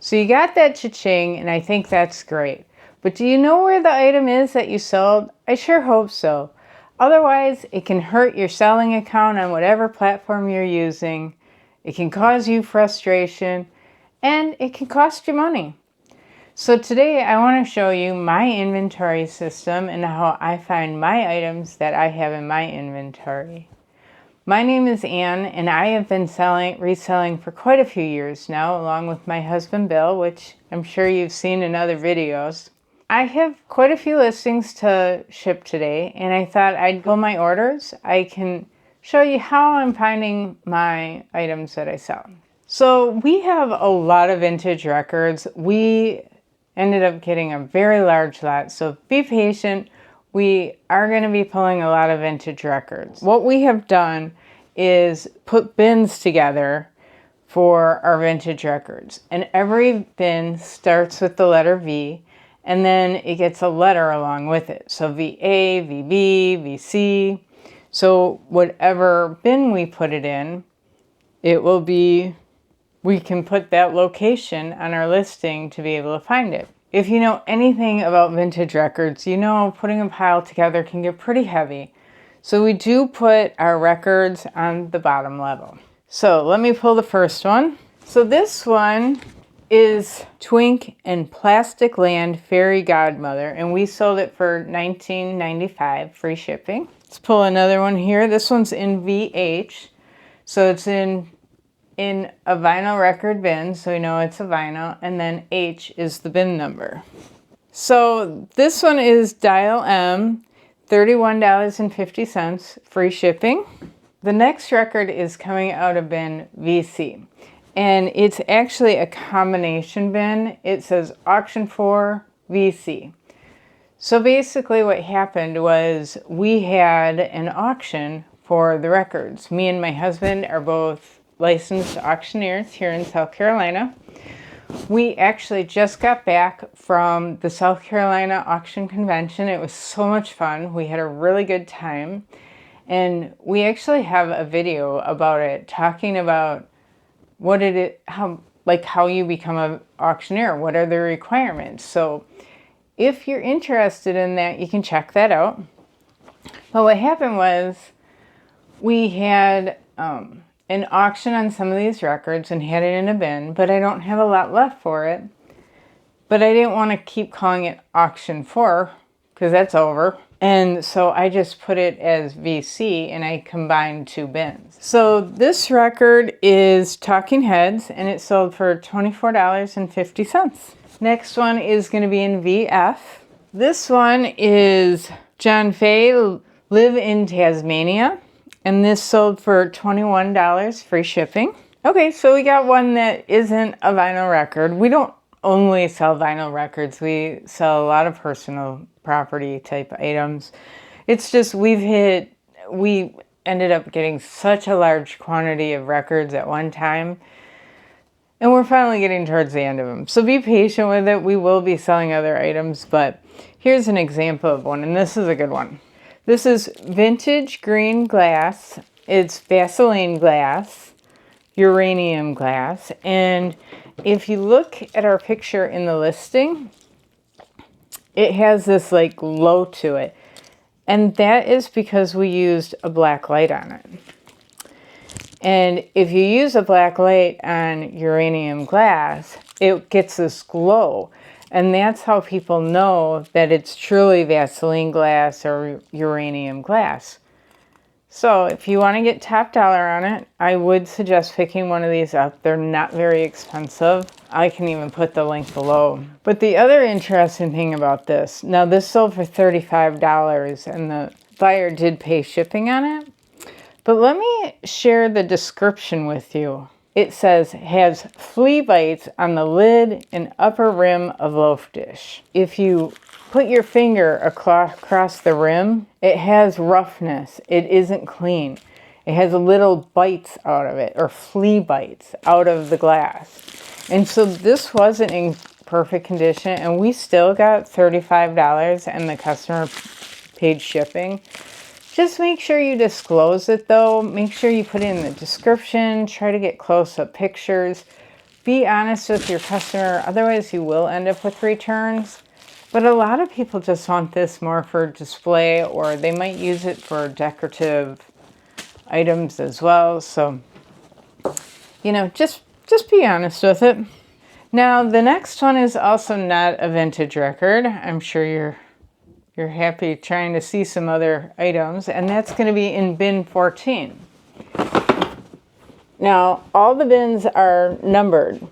So you got that cha-ching, and I think that's great. But do you know where the item is that you sold? I sure hope so. Otherwise, it can hurt your selling account on whatever platform you're using. It can cause you frustration, and it can cost you money. So today I want to show you my inventory system and how I find my items that I have in my inventory. My name is Ann, and I have been reselling for quite a few years now, along with my husband Bill, which I'm sure you've seen in other videos. I have quite a few listings to ship today, and I thought I'd pull my orders. I can show you how I'm finding my items that I sell. So we have a lot of vintage records. We ended up getting a very large lot, so be patient. We are going to be pulling a lot of vintage records. What we have done is put bins together for our vintage records, and every bin starts with the letter V, and then it gets a letter along with it. So VA, VB, VC. So whatever bin we put it in, it will be, we can put that location on our listing to be able to find it. If you know anything about vintage records, you know putting a pile together can get pretty heavy. So we do put our records on the bottom level. So let me pull the first one. So this one is Twink and Plastic Land Fairy Godmother, and we sold it for $19.95, free shipping. Let's pull another one here. This one's in VH. So it's in a vinyl record bin, so we know it's a vinyl, and then H is the bin number. So this one is Dial M, $31.50, free shipping. The next record is coming out of bin VC, and it's actually a combination bin. It says auction for VC. So basically what happened was we had an auction for the records. Me and my husband are both licensed auctioneers here in South Carolina. We actually just got back from the South Carolina Auction Convention. It was so much fun. We had a really good time. And we actually have a video about it, talking about how you become an auctioneer, what are the requirements. So if you're interested in that, you can check that out. But what happened was we had an auction on some of these records and had it in a bin, but I don't have a lot left for it. But I didn't want to keep calling it auction for, because that's over. And so I just put it as VC, and I combined two bins. So this record is Talking Heads, and it sold for $24.50. Next one is going to be in VF. This one is John Fay, Live in Tasmania. And this sold for $21, free shipping. Okay, so we got one that isn't a vinyl record. We don't only sell vinyl records. We sell a lot of personal property type items. It's just we ended up getting such a large quantity of records at one time. And we're finally getting towards the end of them. So be patient with it. We will be selling other items, but here's an example of one, and this is a good one. This is vintage green glass. It's Vaseline glass, uranium glass. And if you look at our picture in the listing, it has this like glow to it. And that is because we used a black light on it. And if you use a black light on uranium glass, it gets this glow. And that's how people know that it's truly Vaseline glass or uranium glass. So if you want to get top dollar on it, I would suggest picking one of these up. They're not very expensive. I can even put the link below. But the other interesting thing about this, now this sold for $35 and the buyer did pay shipping on it. But let me share the description with you. It says, has flea bites on the lid and upper rim of loaf dish. If you put your finger across the rim, it has roughness. It isn't clean. It has little bites out of it, or flea bites out of the glass. And so this wasn't in perfect condition, and we still got $35 and the customer paid shipping. Just make sure you disclose it though. Make sure you put it in the description. Try to get close-up pictures. be honest with your customer, otherwise you will end up with returns. But a lot of people just want this more for display, or they might use it for decorative items as well. So, you know, just be honest with it. Now, the next one is also not a vintage record. I'm sure you're happy trying to see some other items, and that's going to be in bin 14. Now, all the bins are numbered,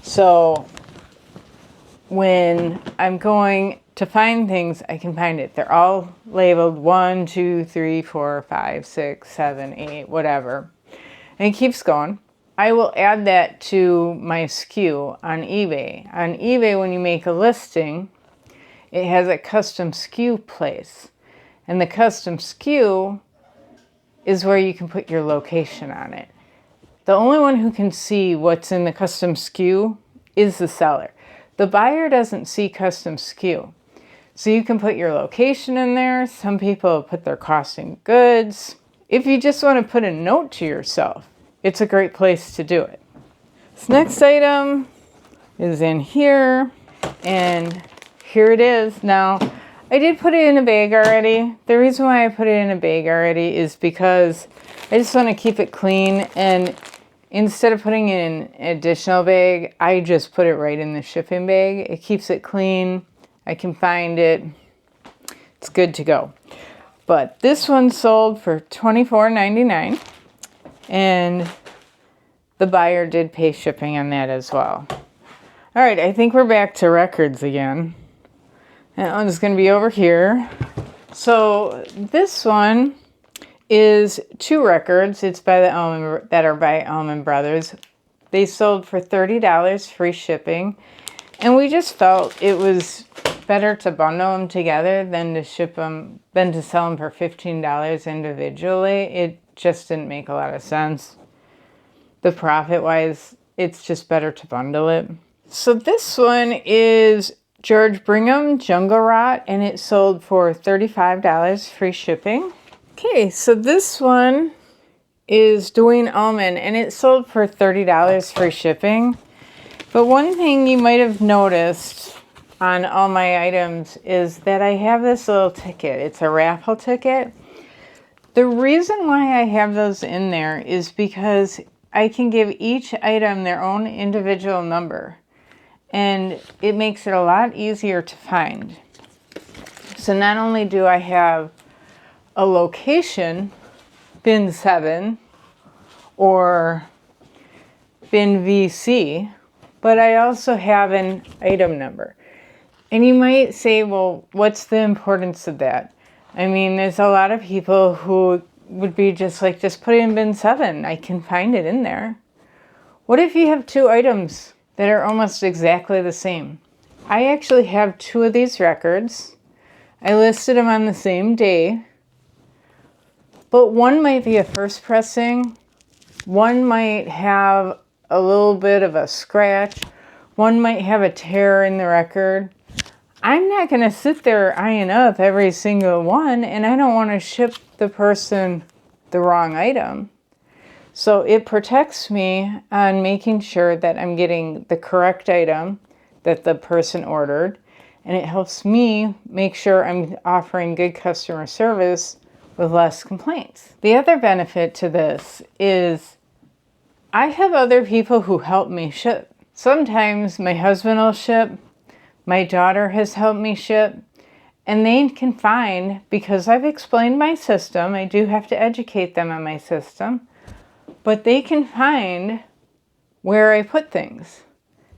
so when I'm going to find things, I can find it. They're all labeled 1, 2, 3, 4, 5, 6, 7, 8, whatever. And it keeps going. I will add that to my SKU on eBay. On eBay, when you make a listing, it has a custom SKU place. And the custom SKU is where you can put your location on it. The only one who can see what's in the custom SKU is the seller. The buyer doesn't see custom SKU. So you can put your location in there. Some people put their costing goods. If you just want to put a note to yourself, it's a great place to do it. This next item is in here, and here it is. Now, I did put it in a bag already. The reason why I put it in a bag already is because I just want to keep it clean, and instead of putting it in an additional bag, I just put it right in the shipping bag. It keeps it clean. I can find it. It's good to go. But this one sold for $24.99, and the buyer did pay shipping on that as well. All right, I think we're back to records again. That one's going to be over here. So this one is 2 records. It's by that are by Allman Brothers. They sold for $30 free shipping, and we just felt it was better to bundle them together than to sell them for $15 individually. It just didn't make a lot of sense. The profit wise, it's just better to bundle it. So this one is George Brigham Jungle Rot, and it sold for $35 free shipping. Okay, so this one is Duane Allman, and it sold for $30 free shipping. But one thing you might have noticed on all my items is that I have this little ticket. It's a raffle ticket. The reason why I have those in there is because I can give each item their own individual number, and it makes it a lot easier to find. So not only do I have a location, bin 7 or bin VC, but I also have an item number. And you might say, well, what's the importance of that? I mean, there's a lot of people who would be just like, just put it in bin 7. I can find it in there. What if you have 2 items that are almost exactly the same? I actually have 2 of these records. I listed them on the same day. But one might be a first pressing. One might have a little bit of a scratch. One might have a tear in the record. I'm not going to sit there eyeing up every single one, and I don't want to ship the person the wrong item. So it protects me on making sure that I'm getting the correct item that the person ordered, and it helps me make sure I'm offering good customer service with less complaints. The other benefit to this is I have other people who help me ship. Sometimes my husband will ship. My daughter has helped me ship, and they can find, because I've explained my system, I do have to educate them on my system, but they can find where I put things.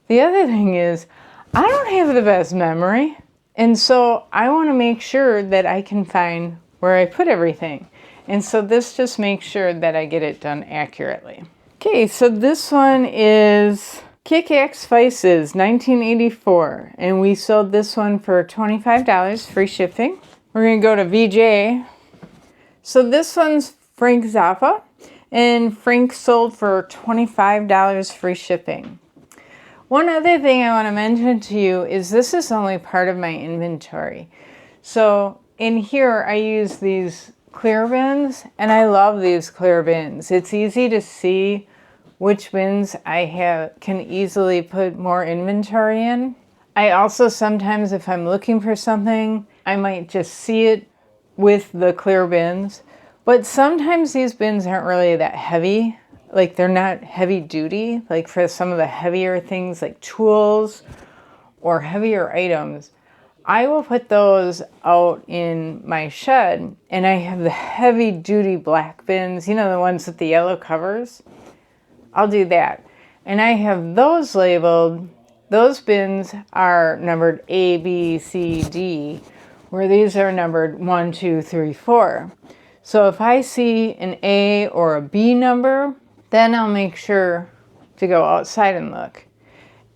The other thing is, I don't have the best memory, and so I want to make sure that I can find where I put everything. And so this just makes sure that I get it done accurately. Okay, so this one is Kick-Axe Spices, 1984, and we sold this one for $25 free shipping. We're going to go to VJ. So this one's Frank Zappa, and Frank sold for $25 free shipping. One other thing I want to mention to you is this is only part of my inventory. So in here I use these clear bins, and I love these clear bins. It's easy to see which bins can easily put more inventory in. I also sometimes, if I'm looking for something, I might just see it with the clear bins. But sometimes these bins aren't really that heavy. Like they're not heavy duty. Like for some of the heavier things like tools or heavier items, I will put those out in my shed, and I have the heavy duty black bins, you know, the ones with the yellow covers. I'll do that. And I have those labeled. Those bins are numbered A, B, C, D, where these are numbered 1, 2, 3, 4. So if I see an A or a B number, then I'll make sure to go outside and look.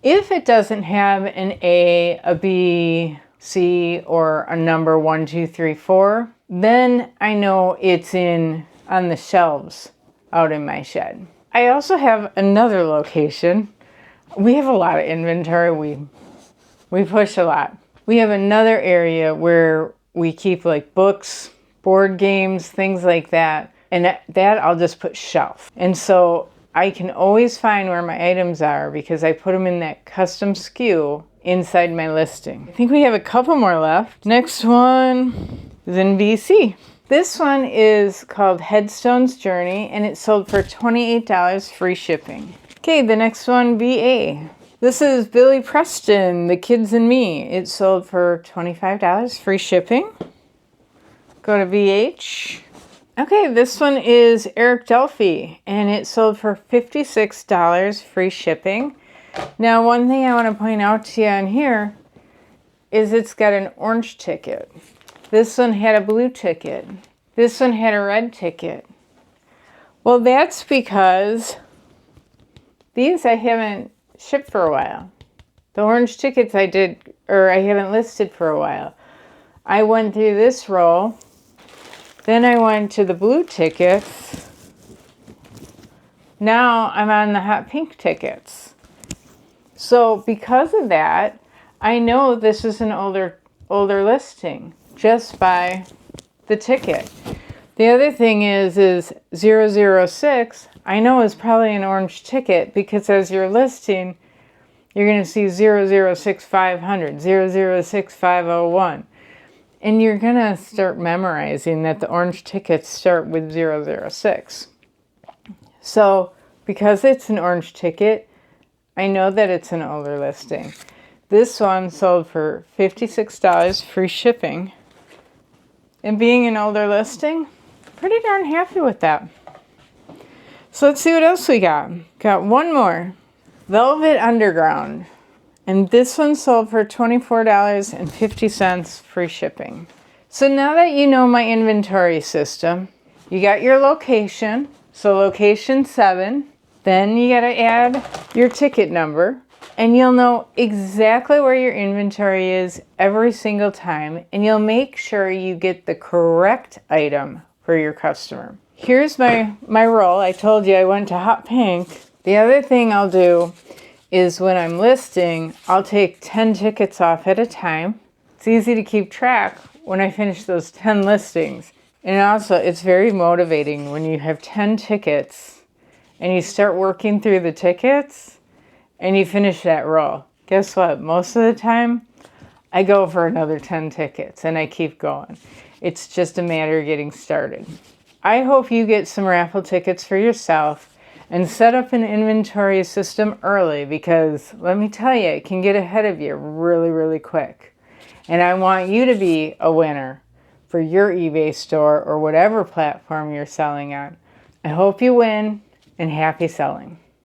If it doesn't have an A, a B, C, or a number 1, 2, 3, 4, then I know it's on the shelves out in my shed. I also have another location. We have a lot of inventory. We push a lot. We have another area where we keep like books, board games, things like that. And that I'll just put shelf. And so I can always find where my items are because I put them in that custom SKU inside my listing. I think we have a couple more left. Next one is in BC. This one is called Headstone's Journey, and it sold for $28 free shipping. Okay, the next one, VA. This is Billy Preston, The Kids and Me. It sold for $25 free shipping. Go to VH. Okay, this one is Eric Delphi, and it sold for $56 free shipping. Now, one thing I want to point out to you on here is it's got an orange ticket. This one had a blue ticket. This one had a red ticket. Well, that's because these I haven't shipped for a while. The orange tickets I haven't listed for a while. I went through this row. Then I went to the blue tickets. Now I'm on the hot pink tickets. So because of that, I know this is an older listing just by the ticket. The other thing is 006, I know is probably an orange ticket because as you're listing, you're going to see 006500, 006501. And you're going to start memorizing that the orange tickets start with 006. So because it's an orange ticket, I know that it's an older listing. This one sold for $56 free shipping. And being an older listing, pretty darn happy with that. So let's see what else we got. Got one more. Velvet Underground. And this one sold for $24.50 free shipping. So now that you know my inventory system, you got your location. So location 7. Then you got to add your ticket number. And you'll know exactly where your inventory is every single time. And you'll make sure you get the correct item for your customer. Here's my roll. I told you I went to hot pink. The other thing I'll do is when I'm listing, I'll take 10 tickets off at a time. It's easy to keep track when I finish those 10 listings. And also, it's very motivating when you have 10 tickets and you start working through the tickets and you finish that row. Guess what? Most of the time, I go for another 10 tickets and I keep going. It's just a matter of getting started. I hope you get some raffle tickets for yourself and set up an inventory system early because let me tell you, it can get ahead of you really, really quick. And I want you to be a winner for your eBay store or whatever platform you're selling on. I hope you win and happy selling.